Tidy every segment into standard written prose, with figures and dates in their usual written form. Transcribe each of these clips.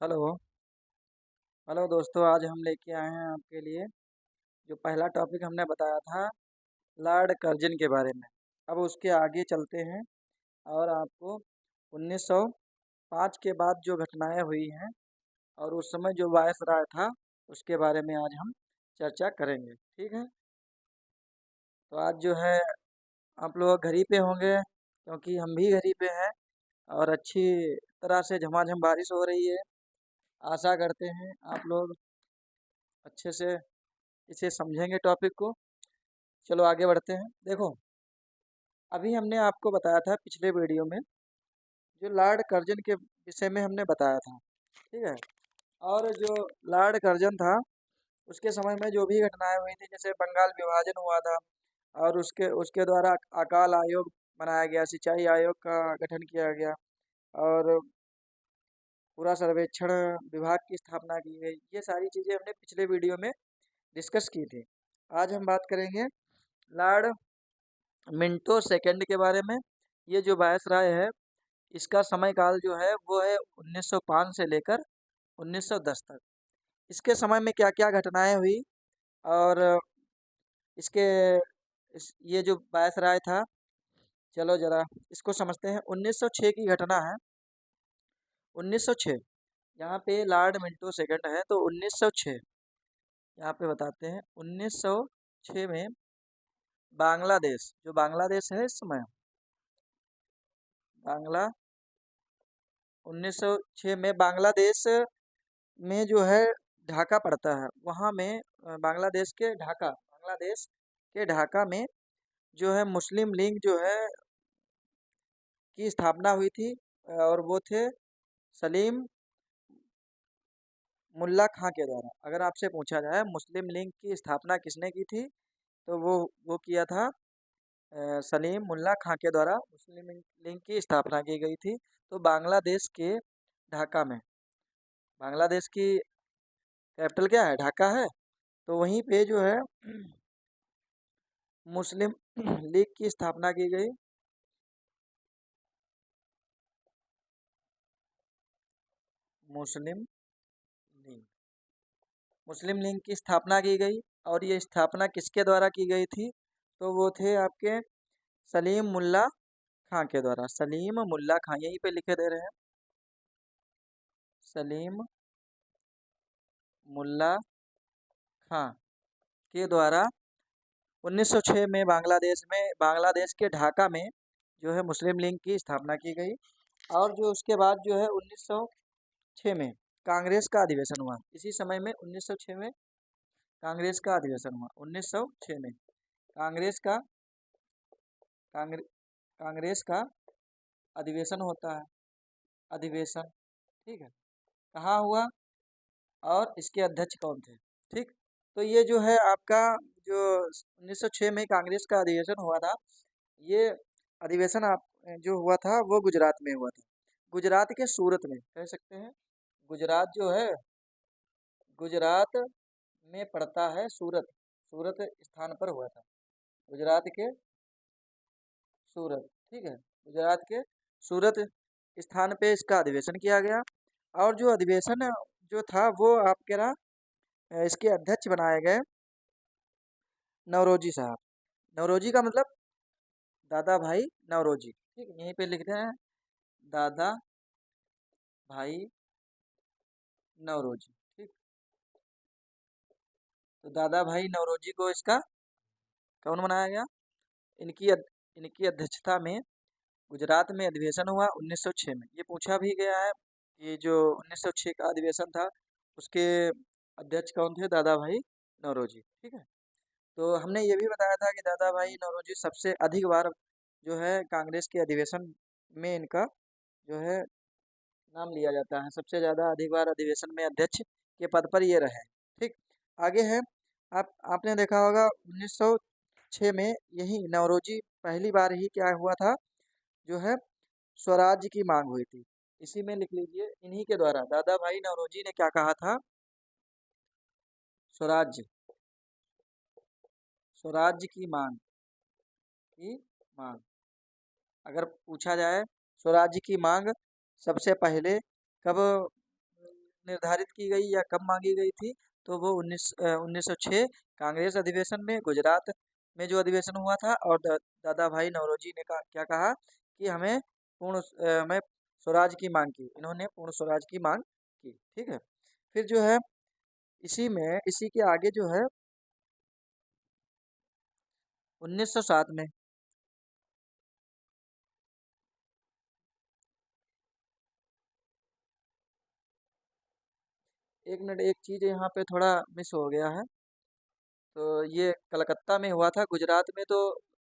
Hello. Hello दोस्तों, आज हम लेके आए हैं आपके लिए जो पहला टॉपिक हमने बताया था लॉर्ड कर्जन के बारे में। अब उसके आगे चलते हैं और आपको 1905 के बाद जो घटनाएं हुई हैं और उस समय जो वायसराय था उसके बारे में आज हम चर्चा करेंगे। ठीक है, तो आज जो है आप लोग घर ही पे होंगे क्योंकि हम भी घर ही पे हैं और अच्छी तरह से झमाझम बारिश हो रही है। आशा करते हैं आप लोग अच्छे से इसे समझेंगे टॉपिक को। चलो आगे बढ़ते हैं। देखो, अभी हमने आपको बताया था पिछले वीडियो में जो लॉर्ड कर्जन के विषय में हमने बताया था। ठीक है, और जो लॉर्ड कर्जन था उसके समय में जो भी घटनाएं हुई थी, जैसे बंगाल विभाजन हुआ था और उसके उसके द्वारा अकाल आयोग बनाया गया, सिंचाई आयोग का गठन किया गया और पूरा सर्वेक्षण विभाग की स्थापना की गई। ये सारी चीज़ें हमने पिछले वीडियो में डिस्कस की थी। आज हम बात करेंगे लॉर्ड मिंटो सेकंड के बारे में। ये जो वायसराय है इसका समय काल जो है वो है 1905 से लेकर 1910 तक। इसके समय में क्या क्या घटनाएं हुई और इसके ये जो वायसराय था, चलो जरा इसको समझते हैं। 1906 की घटना है। 1906, यहाँ पे लॉर्ड मिंटो सेकंड है तो 1906 यहाँ पे बताते हैं। 1906 में बांग्लादेश, जो बांग्लादेश है इस समय, बांग्ला 1906 में बांग्लादेश में जो है ढाका पड़ता है, वहाँ में बांग्लादेश के ढाका में जो है मुस्लिम लीग जो है की स्थापना हुई थी और वो थे सलीम मुल्ला खां के द्वारा। अगर आपसे पूछा जाए मुस्लिम लीग की स्थापना किसने की थी तो वो किया था सलीम मुल्ला खां के द्वारा मुस्लिम लीग की स्थापना की गई थी। तो बांग्लादेश के ढाका में, बांग्लादेश की कैपिटल क्या है, ढाका है, तो वहीं पे जो है मुस्लिम लीग की स्थापना की गई। मुस्लिम लीग मुस्लिम लीग की स्थापना की गई और ये स्थापना किसके द्वारा की गई थी तो वो थे आपके सलीम मुल्ला खां के द्वारा। सलीम मुल्ला खां यहीं पे लिखे दे रहे हैं, सलीम मुल्ला खां के द्वारा 1906 में बांग्लादेश के ढाका में जो है मुस्लिम लीग की स्थापना की गई। और जो उसके बाद जो है 1906 में कांग्रेस का अधिवेशन हुआ। इसी समय में 1906 में कांग्रेस का अधिवेशन हुआ। 1906 में कांग्रेस का कांग्रे, कांग्रेस का अधिवेशन होता है। अधिवेशन, ठीक है, कहाँ हुआ और इसके अध्यक्ष कौन थे। ठीक, तो ये जो है आपका जो 1906 में कांग्रेस का अधिवेशन हुआ था, ये अधिवेशन आप जो हुआ था वो गुजरात में हुआ था। गुजरात के सूरत में कह सकते हैं। गुजरात जो है, गुजरात में पड़ता है सूरत, सूरत स्थान पर हुआ था। गुजरात के सूरत, ठीक है, गुजरात के सूरत स्थान पे इसका अधिवेशन किया गया। और जो अधिवेशन जो था वो आपके ना इसके अध्यक्ष बनाए गए नवरोजी साहब। नवरोजी का मतलब दादा भाई नवरोजी। ठीक है, यहीं पे लिखते हैं दादा भाई नवरोजी। ठीक, तो दादा भाई नवरोजी को इसका कौन बनाया गया, इनकी अध्यक्षता में गुजरात में अधिवेशन हुआ 1906 में। ये पूछा भी गया है कि जो 1906 का अधिवेशन था उसके अध्यक्ष कौन थे, दादा भाई नौरोजी। ठीक है, तो हमने ये भी बताया था कि दादा भाई नौरोजी सबसे अधिक बार जो है कांग्रेस के अधिवेशन में इनका जो है नाम लिया जाता है। सबसे ज़्यादा अधिक बार अधिवेशन में अध्यक्ष के पद पर ये रहे। ठीक, आगे है, आपने देखा होगा 1906 में यही नौरोजी पहली बार ही क्या हुआ था, जो है स्वराज्य की मांग हुई थी। इसी में लिख लीजिए, इन्हीं के द्वारा दादा भाई नौरोजी ने क्या कहा था, स्वराज्य, स्वराज्य की मांग। अगर पूछा जाए स्वराज्य की मांग सबसे पहले कब निर्धारित की गई या कब मांगी गई थी, तो वो 1906 कांग्रेस अधिवेशन में गुजरात में जो अधिवेशन हुआ था। और दादा भाई नौरोजी ने क्या कहा कि हमें स्वराज की मांग की, इन्होंने पूर्ण स्वराज की मांग की। ठीक है। फिर जो है इसी के आगे जो है 1907 में, एक मिनट, एक चीज यहाँ पे थोड़ा मिस हो गया है। तो ये कलकत्ता में हुआ था, गुजरात में तो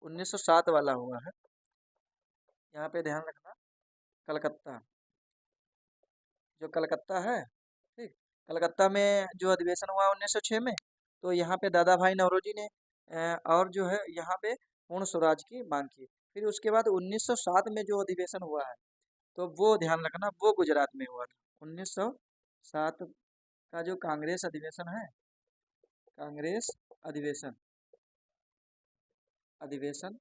1907 वाला हुआ है, यहाँ पे ध्यान रखना। कलकत्ता, जो कलकत्ता है, ठीक, कलकत्ता में जो अधिवेशन हुआ 1906 में, तो यहाँ पे दादा भाई नौरोजी ने और जो है यहाँ पे पूर्ण स्वराज की मांग की। फिर उसके बाद 1907 में जो अधिवेशन हुआ है, तो वो ध्यान रखना, वो गुजरात में हुआ था। 1907 का जो कांग्रेस अधिवेशन है, कांग्रेस अधिवेशन अधिवेशन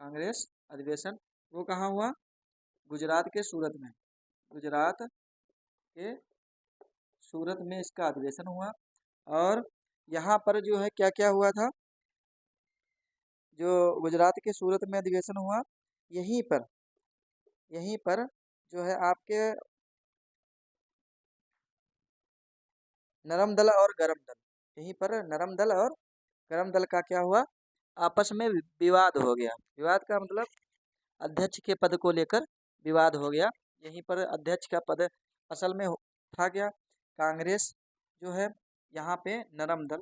कांग्रेस अधिवेशन, वो कहाँ हुआ? गुजरात के सूरत में। गुजरात के सूरत में इसका अधिवेशन हुआ। और यहाँ पर जो है क्या क्या हुआ था, जो गुजरात के सूरत में अधिवेशन हुआ, यहीं पर जो है आपके नरम दल और गरम दल, यहीं पर नरम दल और गरम दल का क्या हुआ, आपस में विवाद हो गया। विवाद का मतलब अध्यक्ष के पद को लेकर विवाद हो गया। यहीं पर अध्यक्ष का पद असल में था क्या, कांग्रेस जो है यहाँ पे नरम दल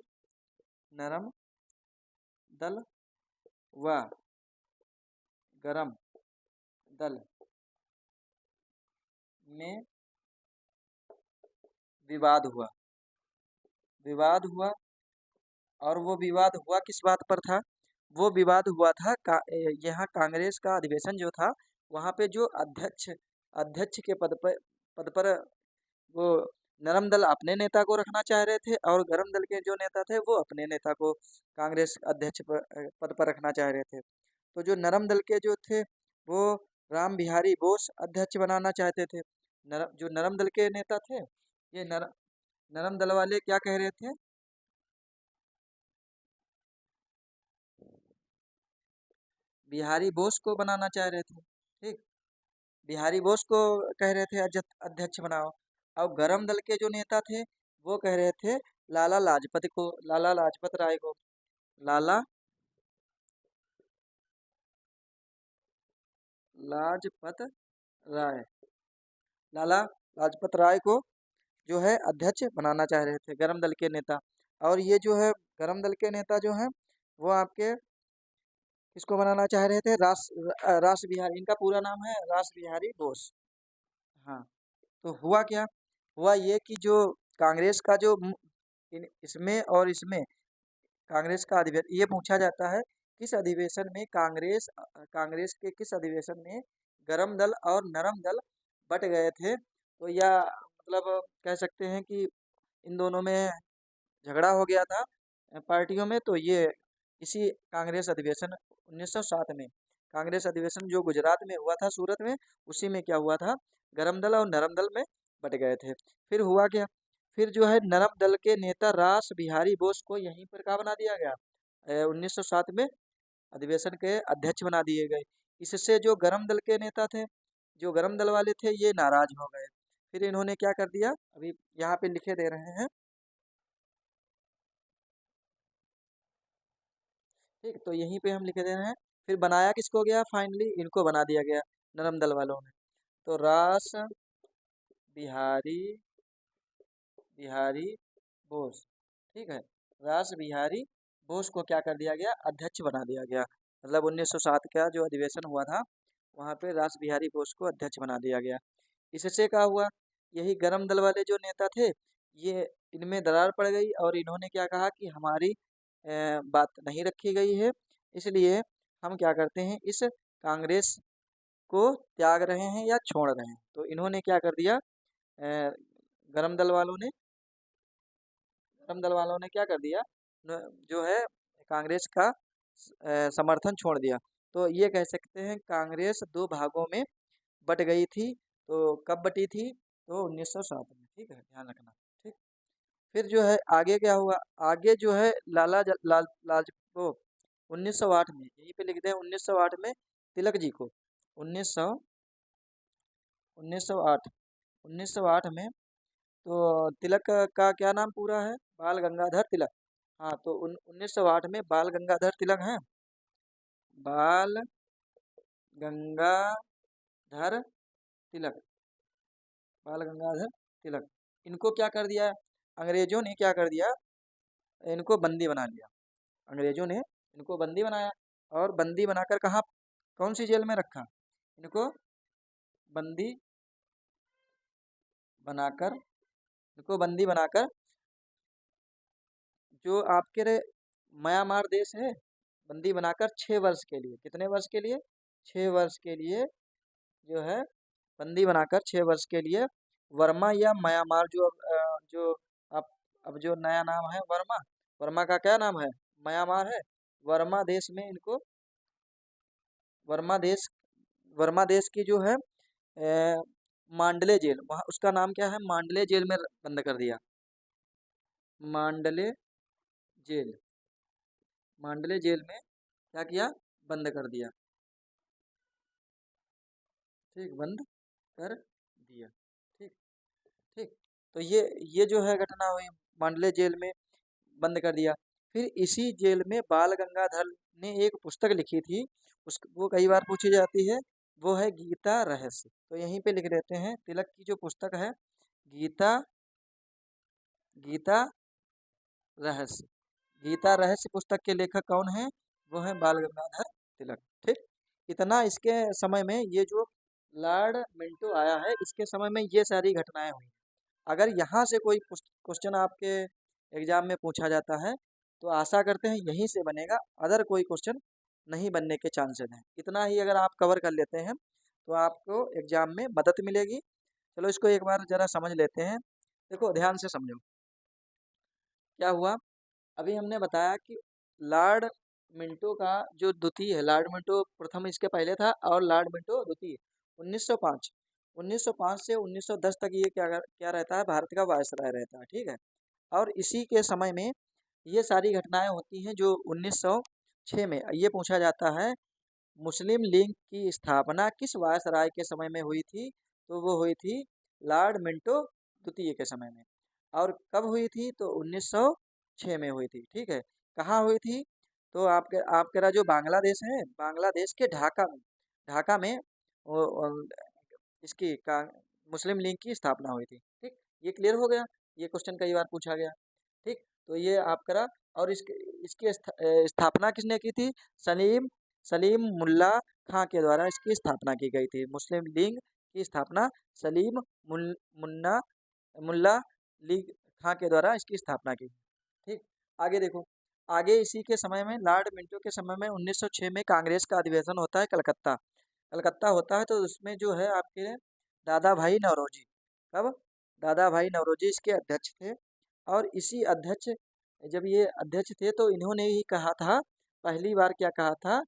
व गरम दल में विवाद हुआ। विवाद हुआ, और वो विवाद हुआ किस बात पर था? वो विवाद हुआ था यहाँ कांग्रेस का अधिवेशन जो था, वहाँ पे जो अध्यक्ष अध्यक्ष के पद पर वो नरम दल अपने नेता को रखना चाह रहे थे, और गरम दल के जो नेता थे वो अपने नेता को कांग्रेस अध्यक्ष पद पर रखना चाह रहे थे। तो जो नरम दल के जो थे, वो राम बिहारी बोस अध्यक्ष बनाना चाहते थे। जो नरम दल के नेता थे, ये नरम दल वाले क्या कह रहे थे, बिहारी बोस को बनाना चाह रहे थे। ठीक, बिहारी बोस को कह रहे थे अध्यक्ष बनाओ। और गरम दल के जो नेता थे, वो कह रहे थे लाला लाजपत राय को, लाला लाजपत राय लाला लाजपत राय को जो है अध्यक्ष बनाना चाह रहे थे गरम दल के नेता। और ये जो है गरम दल के नेता जो है, वो आपके किसको बनाना चाह रहे थे, रास बिहारी, इनका पूरा नाम है रास बिहारी बोस। हाँ। तो हुआ क्या, हुआ ये कि जो कांग्रेस का जो इसमें और इसमें कांग्रेस का अधिवेशन, ये पूछा जाता है किस अधिवेशन में कांग्रेस के किस अधिवेशन में गरम दल और नरम दल बट गए थे। तो या मतलब कह सकते हैं कि इन दोनों में झगड़ा हो गया था पार्टियों में। तो ये इसी कांग्रेस अधिवेशन 1907 में, कांग्रेस अधिवेशन जो गुजरात में हुआ था सूरत में, उसी में क्या हुआ था, गरम दल और नरम दल में बट गए थे। फिर हुआ क्या, फिर जो है नरम दल के नेता रास बिहारी बोस को यहीं पर क्या बना दिया गया, 1907 में अधिवेशन के अध्यक्ष बना दिए गए। इससे जो गरम दल के नेता थे, जो गरम दल वाले थे, ये नाराज हो गए। फिर इन्होंने क्या कर दिया, अभी यहाँ पे लिखे दे रहे हैं। ठीक, तो यहीं पे हम लिखे दे रहे हैं। फिर बनाया किसको गया, फाइनली इनको बना दिया गया, नरम दल वालों ने। तो रास बिहारी बिहारी बोस, ठीक है, रास बिहारी बोस को क्या कर दिया गया, अध्यक्ष बना दिया गया। मतलब 1907 का जो अधिवेशन हुआ था, वहाँ पे रास बिहारी बोस को अध्यक्ष बना दिया गया। इससे क्या हुआ, यही गरम दल वाले जो नेता थे, ये इनमें दरार पड़ गई, और इन्होंने क्या कहा कि हमारी बात नहीं रखी गई है, इसलिए हम क्या करते हैं, इस कांग्रेस को त्याग रहे हैं या छोड़ रहे हैं। तो इन्होंने क्या कर दिया, गरम दल वालों ने क्या कर दिया, जो है कांग्रेस का समर्थन छोड़ दिया। तो ये कह सकते हैं कांग्रेस दो भागों में बट गई थी। तो कब बटी थी, तो 1907 में। ठीक है, ध्यान रखना। ठीक। फिर जो है आगे क्या हुआ, आगे जो है लाला ज- लाल लाल वो 1908 में, यहीं पे लिखते हैं 1908 में तिलक जी को 1900 1908 1908 में, तो तिलक का क्या नाम पूरा है, बाल गंगाधर तिलक। हाँ, तो 1908 में बाल गंगाधर तिलक हैं, बाल गंगाधर तिलक, बाल गंगाधर तिलक। इनको क्या कर दिया, अंग्रेजों ने क्या कर दिया, इनको बंदी बना लिया। अंग्रेजों ने इनको बंदी बनाया, और बंदी बनाकर कहाँ, कौन सी जेल में रखा, इनको बंदी बनाकर, इनको बंदी बनाकर जो आपके म्यांमार देश है, बंदी बनाकर 6 वर्ष के लिए, कितने वर्ष के लिए, 6 वर्ष के लिए जो है बंदी बनाकर 6 वर्ष के लिए वर्मा या म्यांमार, जो अब जो नया नाम है वर्मा, वर्मा का क्या नाम है, म्यांमार है, वर्मा देश में इनको, वर्मा देश, वर्मा देश की जो है मांडले जेल, वहाँ उसका नाम क्या है, मांडले जेल में बंद कर दिया, मांडले जेल, मांडले जेल में क्या किया, बंद कर दिया। ठीक, बंद कर दिया। ठीक। ठीक। तो ये जो है घटना हुई, मांडले जेल में बंद कर दिया। फिर इसी जेल में बाल गंगाधर ने एक पुस्तक लिखी थी, उस वो कई बार पूछी जाती है, वो है गीता रहस्य। तो यहीं पे लिख देते हैं, तिलक की जो पुस्तक है गीता, गीता रहस्य, गीता रहस्य पुस्तक के लेखक कौन है, वो है बाल गंगाधर तिलक। ठीक। इतना इसके समय में, ये जो लॉर्ड मिंटो आया है इसके समय में ये सारी घटनाएं हुई। अगर यहाँ से कोई क्वेश्चन आपके एग्जाम में पूछा जाता है तो आशा करते हैं यहीं से बनेगा, अदर कोई क्वेश्चन नहीं बनने के चांसेस हैं। इतना ही अगर आप कवर कर लेते हैं तो आपको एग्जाम में मदद मिलेगी। चलो इसको एक बार जरा समझ लेते हैं, देखो ध्यान से समझो क्या हुआ। अभी हमने बताया कि लॉर्ड मिंटो का जो द्वितीय है, लॉर्ड मिंटो प्रथम इसके पहले था, और लॉर्ड मिंटो द्वितीय, 1905, 1905 से 1910 तक ये क्या रहता है, भारत का वायसराय रहता है। ठीक है। और इसी के समय में ये सारी घटनाएं होती हैं जो 1906 में, ये पूछा जाता है मुस्लिम लीग की स्थापना किस वायसराय के समय में हुई थी, तो वो हुई थी लॉर्ड मिंटो द्वितीय के समय में। और कब हुई थी, तो 1906 में हुई थी। ठीक है। कहाँ हुई थी, तो आपके जो बांग्लादेश है, बांग्लादेश के ढाका में, ढाका में इसकी का मुस्लिम लीग की स्थापना हुई थी। ठीक। ये क्लियर हो गया, ये क्वेश्चन कई बार पूछा गया। ठीक। तो ये आप करा, और इसके इसकी स्थापना किसने की थी, सलीम सलीम मुल्ला खां के द्वारा इसकी स्थापना की गई थी। मुस्लिम लीग की स्थापना सलीम मुन्ना मुल्ला लीग खां के द्वारा इसकी स्थापना की। ठीक। आगे देखो, आगे इसी के समय में लॉर्ड मिंटो के समय में 1906 में कांग्रेस का अधिवेशन होता है कलकत्ता, कलकत्ता होता है, तो उसमें जो है आपके दादा भाई नौरोजी, कब, दादा भाई नौरोजी इसके अध्यक्ष थे। और इसी अध्यक्ष, जब ये अध्यक्ष थे तो इन्होंने ही कहा था, पहली बार क्या कहा था,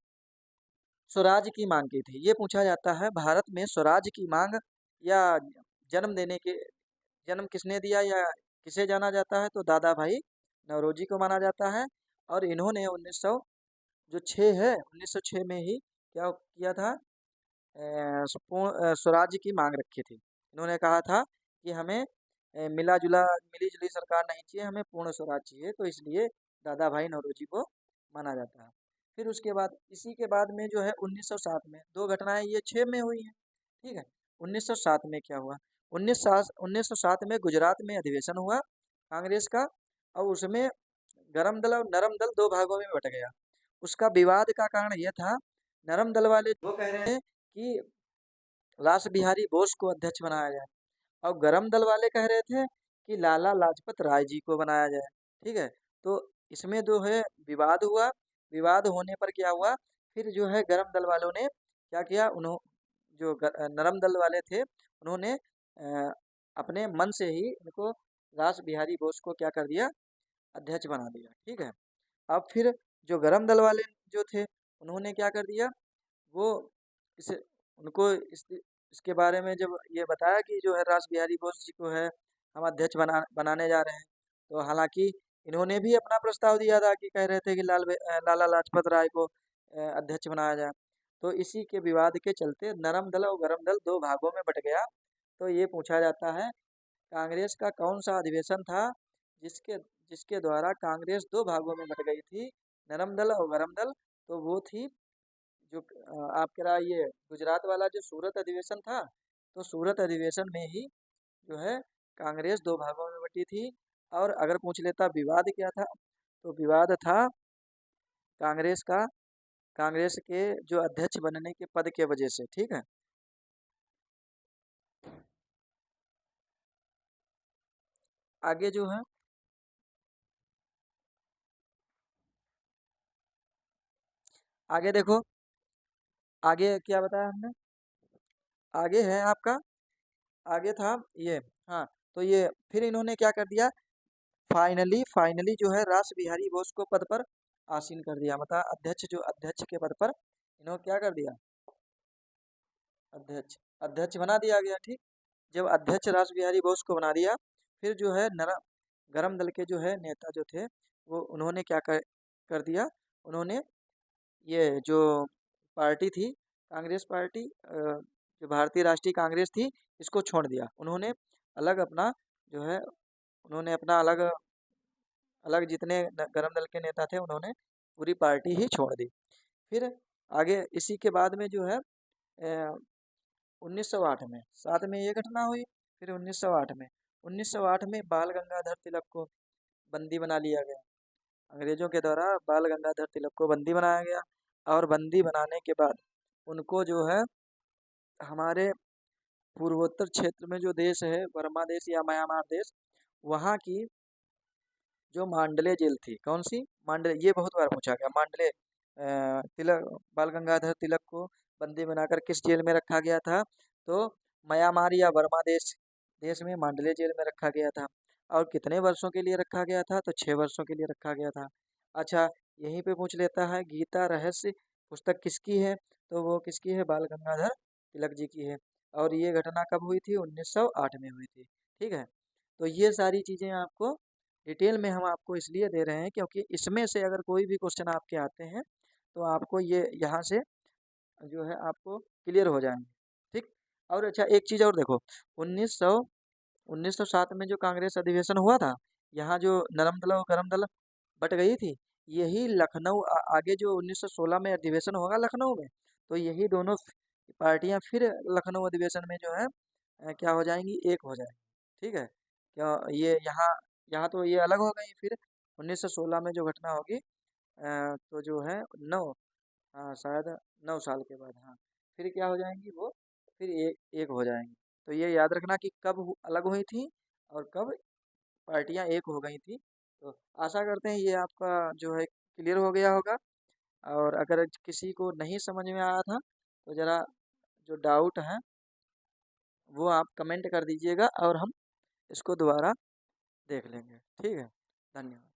स्वराज की मांग की थी। ये पूछा जाता है भारत में स्वराज की मांग या जन्म देने के, जन्म किसने दिया या किसे जाना जाता है, तो दादा भाई नौरोजी को माना जाता है। और इन्होंने 1900 जो 6 है 1906 में ही क्या किया था, स्वराज की मांग रखी थी। इन्होंने कहा था कि हमें मिली जुली सरकार नहीं चाहिए, हमें पूर्ण स्वराज चाहिए, तो इसलिए दादा भाई नौरोजी को माना जाता है। फिर उसके बाद इसी के बाद में जो है 1907 में दो घटनाएं ये 6 में हुई हैं। ठीक है। 1907 में क्या हुआ, 1907 में गुजरात में अधिवेशन हुआ कांग्रेस का, और उसमें गरम दल और नरम दल दो भागों में बट गया। उसका विवाद का कारण यह था, नरम दल वाले वो कह रहे हैं कि रास बिहारी बोस को अध्यक्ष बनाया जाए, और गरम दल वाले कह रहे थे कि लाला लाजपत राय जी को बनाया जाए। ठीक है। तो इसमें जो है विवाद हुआ, विवाद होने पर क्या हुआ, फिर जो है गरम दल वालों ने क्या किया, नरम दल वाले थे उन्होंने अपने मन से ही इनको रास बिहारी बोस को क्या कर दिया, अध्यक्ष बना दिया। ठीक है। अब फिर जो गरम दल वाले जो थे उन्होंने क्या कर दिया, वो इसे उनको इसके बारे में जब ये बताया कि जो है रास बिहारी बोस जी को है हम अध्यक्ष बनाने जा रहे हैं। तो हालांकि इन्होंने भी अपना प्रस्ताव दिया था कि कह रहे थे कि लाला लाजपत राय को अध्यक्ष बनाया जाए। तो इसी के विवाद के चलते नरम दल और गरम दल दो भागों में बट गया। तो ये पूछा जाता है कांग्रेस का कौन सा अधिवेशन था जिसके जिसके द्वारा कांग्रेस दो भागों में बट गई थी, नरम दल और गरम दल। तो वो थी जो आपके रहा ये गुजरात वाला जो सूरत अधिवेशन था। तो सूरत अधिवेशन में ही जो है कांग्रेस दो भागों में बटी थी। और अगर पूछ लेता विवाद क्या था, तो विवाद था कांग्रेस का, कांग्रेस के जो अध्यक्ष बनने के पद के वजह से। ठीक है, आगे जो है आगे देखो, आगे क्या बताया हमने, आगे है आपका, आगे था ये। हाँ, तो ये फिर इन्होंने क्या कर दिया, फाइनली फाइनली जो है रास बिहारी बोस को पद पर आसीन कर दिया। मतलब अध्यक्ष, जो अध्यक्ष के पद पर इन्होंने क्या कर दिया, अध्यक्ष अध्यक्ष बना दिया गया। ठीक, जब अध्यक्ष रास बिहारी बोस को बना दिया, फिर जो है गरम दल के जो है नेता जो थे, वो उन्होंने क्या कर दिया, उन्होंने ये जो पार्टी थी, कांग्रेस पार्टी, जो भारतीय राष्ट्रीय कांग्रेस थी, इसको छोड़ दिया उन्होंने। अलग अपना जो है, उन्होंने अपना अलग अलग जितने गरम दल के नेता थे, उन्होंने पूरी पार्टी ही छोड़ दी। फिर आगे इसी के बाद में जो है 1908 में, साथ में ये घटना हुई। फिर 1908 में, 1908 में बाल गंगाधर तिलक को बंदी बना लिया गया। अंग्रेजों के द्वारा बाल गंगाधर तिलक को बंदी बनाया गया। और बंदी बनाने के बाद उनको जो है हमारे पूर्वोत्तर क्षेत्र में जो देश है, बर्मा देश या म्यांमार देश, वहाँ की जो मांडले जेल थी, कौन सी मांडले, ये बहुत बार पूछा गया। मांडले तिलक, बाल गंगाधर तिलक को बंदी बनाकर किस जेल में रखा गया था, तो म्यांमार या बर्मा देश देश में मांडले जेल में रखा गया था। और कितने वर्षों के लिए रखा गया था, तो 6 वर्षों के लिए रखा गया था। अच्छा, यहीं पे पूछ लेता है गीता रहस्य पुस्तक किसकी है, तो वो किसकी है, बाल गंगाधर तिलक जी की है। और ये घटना कब हुई थी, 1908 में हुई थी। ठीक है, तो ये सारी चीज़ें आपको डिटेल में हम आपको इसलिए दे रहे हैं क्योंकि इसमें से अगर कोई भी क्वेश्चन आपके आते हैं, तो आपको ये यहाँ से जो है आपको क्लियर हो जाएंगे। ठीक, और अच्छा एक चीज़ और देखो, 1900 1907 में जो कांग्रेस अधिवेशन हुआ था, यहाँ जो नरम दल और गरम दल बट गई थी, यही लखनऊ आगे जो 1916 में अधिवेशन होगा लखनऊ में, तो यही दोनों पार्टियां फिर लखनऊ अधिवेशन में जो है क्या हो जाएंगी, एक हो जाएंगी। ठीक है, क्या ये यहाँ यहाँ तो ये अलग हो गई फिर 1916 में जो घटना होगी, तो जो है नौ, हाँ शायद 9 साल के बाद, हाँ फिर क्या हो जाएंगी वो, फिर एक एक हो जाएंगी। तो ये याद रखना कि कब अलग हुई थी और कब पार्टियां एक हो गई थी। तो आशा करते हैं ये आपका जो है क्लियर हो गया होगा। और अगर किसी को नहीं समझ में आया था, तो ज़रा जो डाउट है वो आप कमेंट कर दीजिएगा और हम इसको दोबारा देख लेंगे। ठीक है, धन्यवाद।